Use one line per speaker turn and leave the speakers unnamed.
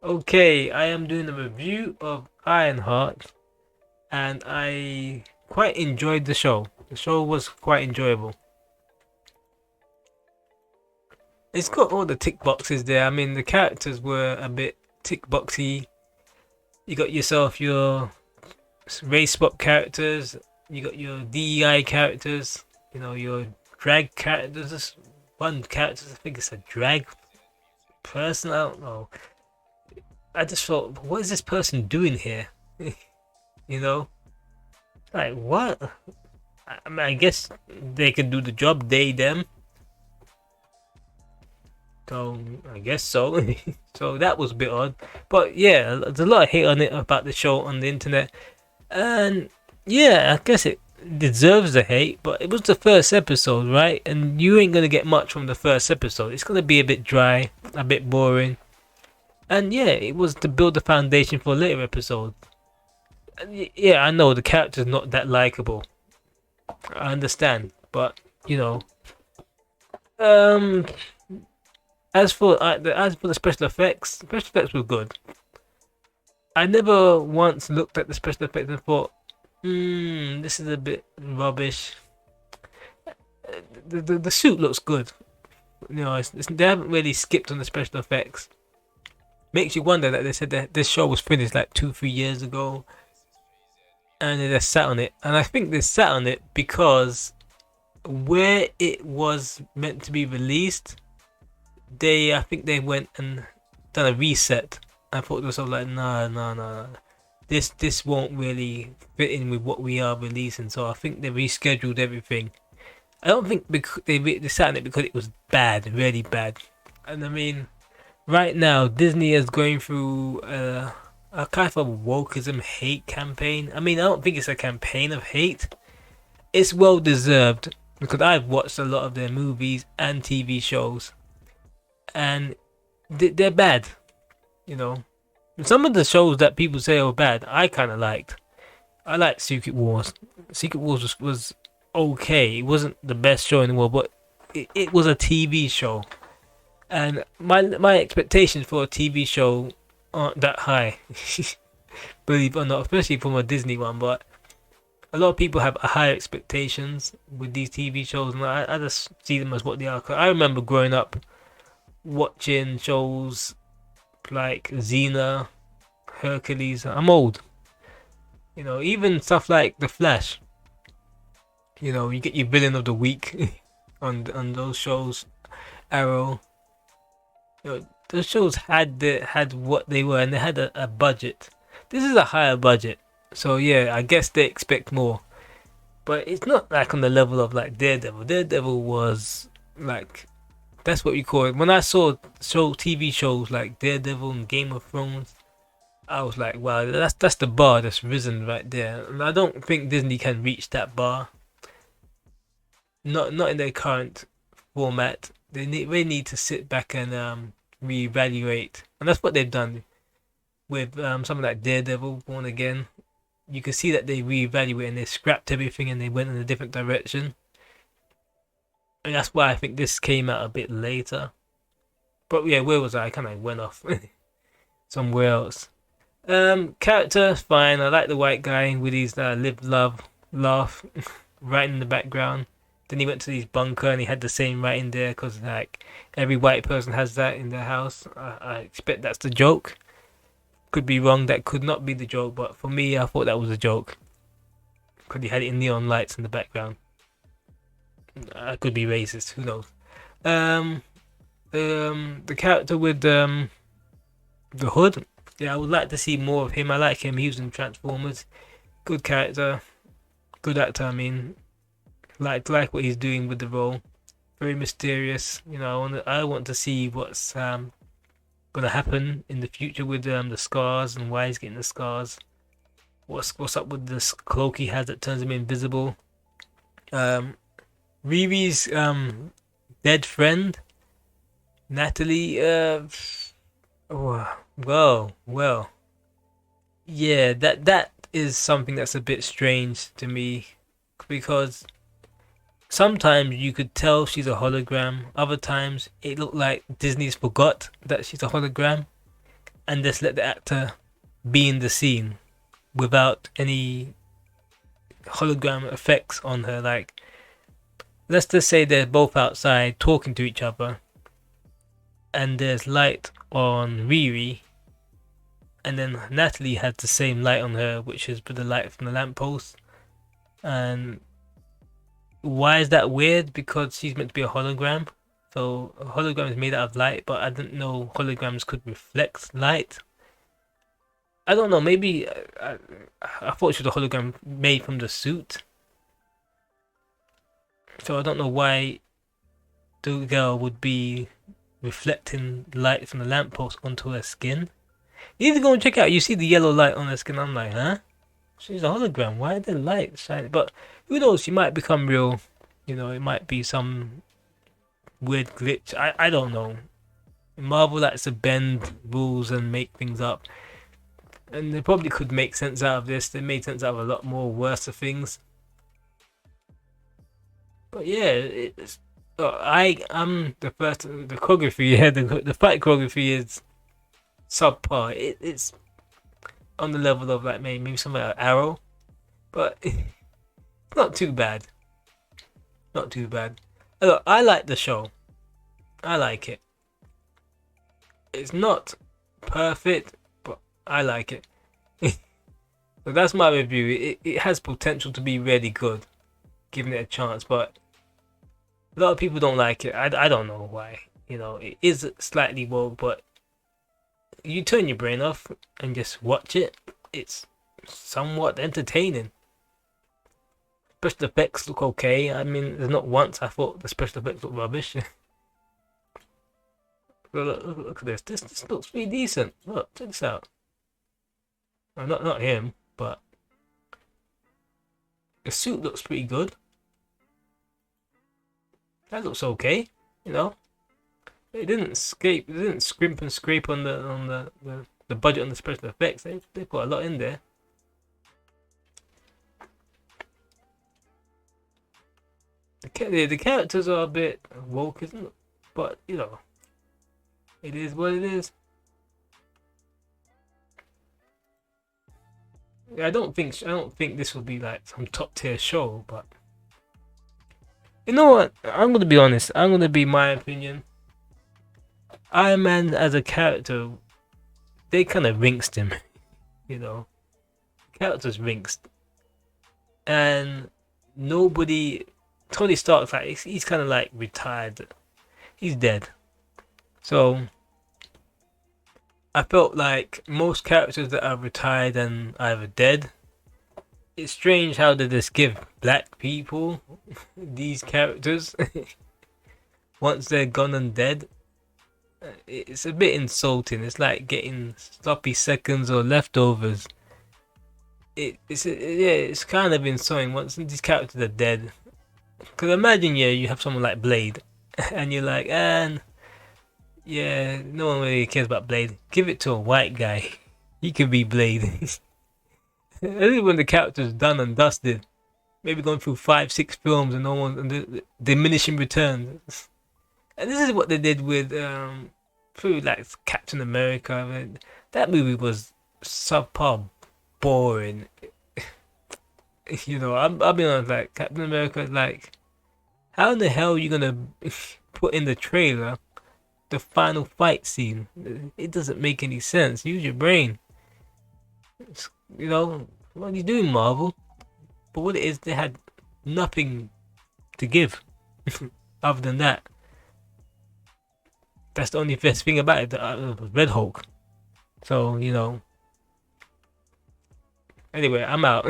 Okay, I am doing a review of Ironheart, and I quite enjoyed the show. The show was quite enjoyable. It's got all the tick boxes there. I mean, the characters were a bit tick boxy. You got yourself your race swap characters, you got your DEI characters, your drag characters. This one character, I think it's a drag person. I don't know. I just thought, what is this person doing here? you know, like what? I mean, I guess they can do the job, they them. So I guess so. So that was a bit odd, but yeah, there's a lot of hate on it about the show on the internet, and yeah, I guess it deserves the hate. But it was the first episode, right? And you ain't gonna get much from the first episode. It's gonna be a bit dry, a bit boring, and yeah, it was to build the foundation for later episodes. And yeah, I know the character's not that likable. I understand, but you know, um, as for the special effects were good. I never once looked at the special effects and thought, this is a bit rubbish. The suit looks good. They haven't really skipped on the special effects. Makes you wonder that they said that this show was finished like 2, 3 years ago, and they just sat on it. And I think they sat on it because where it was meant to be released, I think they went and done a reset. I thought to myself like, no, no, no, this won't really fit in with what we are releasing. So I think they rescheduled everything. I don't think because they sat on it because it was bad, really bad. And I mean, right now Disney is going through a kind of wokeism hate campaign. I mean, I don't think it's a campaign of hate. It's well deserved because I've watched a lot of their movies and TV shows, and they're bad. You know, some of the shows that people say are bad, I kind of liked. I liked Secret Wars. Secret Wars was okay. It wasn't the best show in the world, but it was a TV show, and my expectations for a TV show aren't that high. Believe it or not, especially from a Disney one. But a lot of people have higher expectations with these TV shows, and I just see them as what they are. 'Cause I remember growing up watching shows like Xena, Hercules. I'm old. Even stuff like The Flash. You get your villain of the week on those shows. Arrow. Those shows had what they were, and they had a budget. This is a higher budget, so yeah, I guess they expect more. But it's not like on the level of like Daredevil. Daredevil was like, that's what we call it. When I saw TV shows like Daredevil and Game of Thrones, I was like, wow, that's the bar that's risen right there. And I don't think Disney can reach that bar. Not in their current format. They need to sit back and reevaluate, and that's what they've done with something like Daredevil, Born Again. You can see that they reevaluated and they scrapped everything and they went in a different direction. And that's why I think this came out a bit later. But yeah, where was I? I kind of went off somewhere else. Character fine. I like the white guy with his live, love, laugh right in the background. Then he went to his bunker and he had the same writing there because like every white person has that in their house. I expect that's the joke. Could be wrong. That could not be the joke. But for me, I thought that was a joke because he had it in neon lights in the background. I could be racist. Who knows? Um, the character with the hood. Yeah, I would like to see more of him. I like him. He was in Transformers. Good character, good actor. I mean, like what he's doing with the role. Very mysterious. I want to see what's gonna happen in the future with the scars and why he's getting the scars. What's up with this cloak he has that turns him invisible? Um, Riri's dead friend, Natalie. Oh, well. Yeah, that is something that's a bit strange to me because sometimes you could tell she's a hologram. Other times it looked like Disney's forgot that she's a hologram. and just let the actor be in the scene without any hologram effects on her. Like, let's just say they're both outside talking to each other, and there's light on Riri, and then Natalie has the same light on her, which is with the light from the lamppost. And why is that weird? Because she's meant to be a hologram. So a hologram is made out of light, but I didn't know holograms could reflect light. I don't know. Maybe I thought she was a hologram made from the suit. So I don't know why the girl would be reflecting light from the lamppost onto her skin. You need to go and check out. You see the yellow light on her skin. I'm like, huh? She's a hologram. Why the light shining? But who knows? She might become real. You know, it might be some weird glitch. I don't know. Marvel likes to bend rules and make things up. And they probably could make sense out of this. They made sense out of a lot more worse things. But yeah, it's. I'm the first. The choreography, yeah, the fight choreography is subpar. It's on the level of like maybe something like Arrow, but it's not too bad. Not too bad. Look, I like the show. I like it. It's not perfect, but I like it. So that's my review. It has potential to be really good, giving it a chance, but a lot of people don't like it. I don't know why. You know, it is slightly woke, but you turn your brain off and just watch it. It's somewhat entertaining. Special effects look okay. I mean, there's not once I thought the special effects look rubbish. Look at this. This looks pretty decent. Look, check this out. Well, not him, but the suit looks pretty good. That looks okay. You know, it didn't scrape. It didn't scrimp and scrape on the budget on the special effects. They put a lot in there. The characters are a bit woke, isn't it? But you know, it is what it is. I don't think this will be like some top tier show, but you know what? I'm gonna be honest. I'm gonna be my opinion. Iron Man as a character, they kind of rinsed him. You know, characters rinsed, and nobody. Tony Stark's like he's kind of like retired. He's dead. So I felt like most characters that are retired and either dead. It's strange how they just give black people these characters once they're gone and dead. It's a bit insulting. It's like getting sloppy seconds or leftovers. It's kind of insulting once these characters are dead. Because imagine, yeah, you have someone like Blade, and you're like, and yeah, no one really cares about Blade. Give it to a white guy. He could be Blade. This is when the character's done and dusted. Maybe going through 5, 6 films and no one, and the diminishing returns. And this is what they did with through like Captain America. I mean, that movie was subpar, boring. You know, I'll be honest. Like Captain America, like, how in the hell are you gonna put in the trailer the final fight scene? It doesn't make any sense. Use your brain. You know, what are you doing, Marvel? But what it is, they had nothing to give other than that. That's the only best thing about it. Red Hulk. So you know. Anyway, I'm out.